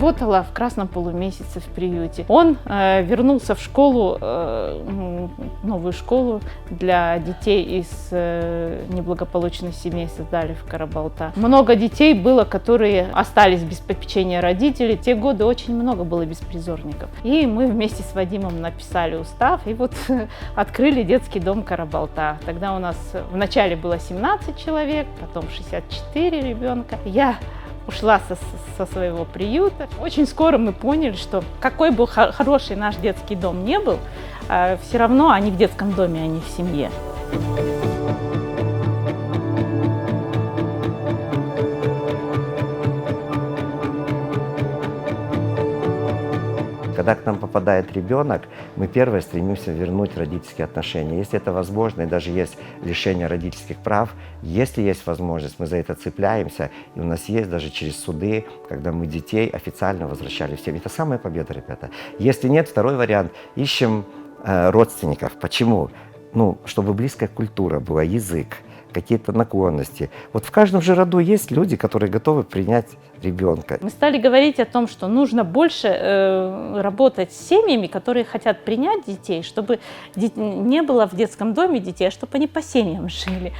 работала в красном полумесяце в приюте. Он вернулся в школу, новую школу для детей из неблагополучных семей создали в Карабалта. Много детей было, которые остались без попечения родителей. В те годы очень много было беспризорников. И мы вместе с Вадимом написали устав и вот открыли детский дом Карабалта. Тогда у нас вначале было 17 человек, потом 64 ребенка. Я ушла со своего приюта. Очень скоро мы поняли, что какой бы хороший наш детский дом не был, все равно они в детском доме, а не в семье. Когда к нам попадает ребенок, мы первое стремимся вернуть родительские отношения. Если это возможно, и даже есть лишение родительских прав, если есть возможность, мы за это цепляемся. И у нас есть даже через суды, когда мы детей официально возвращали в семьи. Это самая победа, ребята. Если нет, второй вариант. Ищем родственников. Почему? Ну, чтобы близкая культура была, язык, какие-то наклонности. Вот в каждом же роду есть люди, которые готовы принять ребенка. Мы стали говорить о том, что нужно больше работать с семьями, которые хотят принять детей, чтобы не было в детском доме детей, а чтобы они по семьям жили.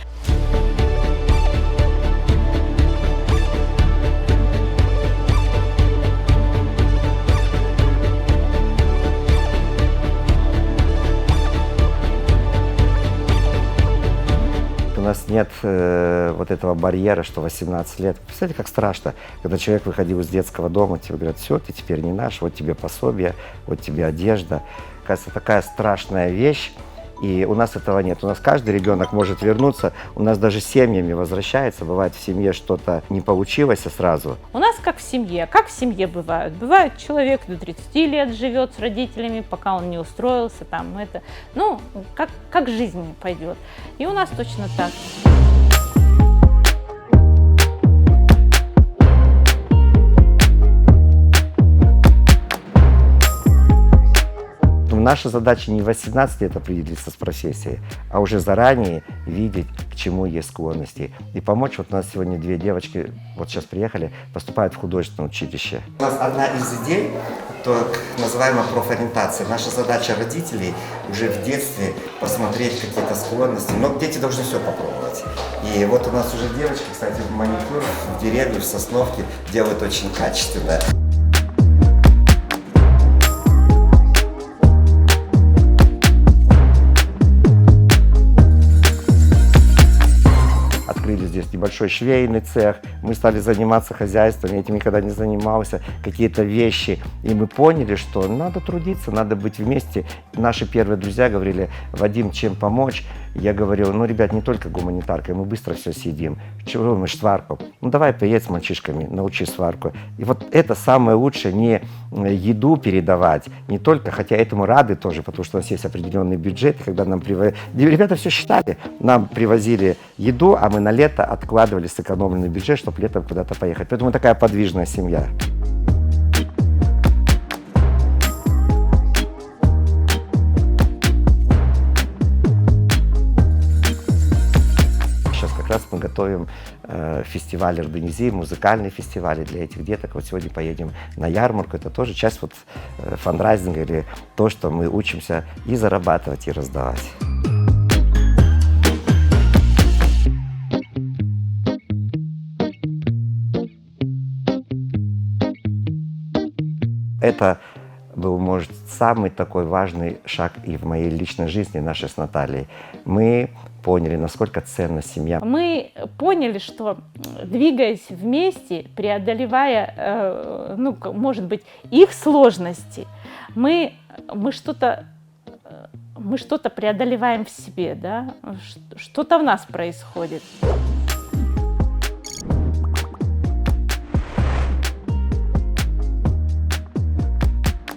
У нас нет вот этого барьера, что 18 лет. Представляете, как страшно, когда человек выходил из детского дома, тебе говорят: все, ты теперь не наш, вот тебе пособие, вот тебе одежда. Кажется, такая страшная вещь, и у нас этого нет. У нас каждый ребенок может вернуться, у нас даже семьями возвращается, бывает в семье что-то не получилось сразу. У нас как в семье бывают. Бывает, человек до 30 лет живет с родителями, пока он не устроился, там, это, ну, как жизнь пойдет. И у нас точно так. Наша задача не в 18 лет определиться с профессией, а уже заранее видеть, к чему есть склонности. И помочь. Вот у нас сегодня две девочки, вот сейчас приехали, поступают в художественное училище. У нас одна из идей, так называемая профориентация. Наша задача родителей уже в детстве посмотреть какие-то склонности. Но дети должны все попробовать. И вот у нас уже девочки, кстати, маникюр в деревне, в Сосновке делают очень качественно. Здесь небольшой швейный цех, мы стали заниматься хозяйством, я этим никогда не занимался, какие-то вещи, и мы поняли, что надо трудиться, надо быть вместе. Наши первые друзья говорили: Вадим, чем помочь? Я говорил: ну, ребят, не только гуманитаркой, мы быстро все съедим. Чего мы, сварку? Ну, давай поедь с мальчишками, научи сварку. И вот это самое лучшее, не еду передавать, не только, хотя этому рады тоже, потому что у нас есть определенный бюджет, когда нам привозили, ребята все считали, нам привозили еду, а мы на лето откладывали сэкономленный бюджет, чтобы летом куда-то поехать. Поэтому такая подвижная семья. Сейчас как раз мы готовим фестиваль Урбанизии, музыкальные фестивали для этих деток. Вот сегодня поедем на ярмарку. Это тоже часть вот фандрайзинга, или то, что мы учимся и зарабатывать, и раздавать. Это был, может, самый такой важный шаг и в моей личной жизни, нашей с Натальей. Мы поняли, насколько ценна семья. Мы поняли, что, двигаясь вместе, преодолевая, ну, может быть, их сложности, мы что-то преодолеваем в себе, да? Что-то в нас происходит.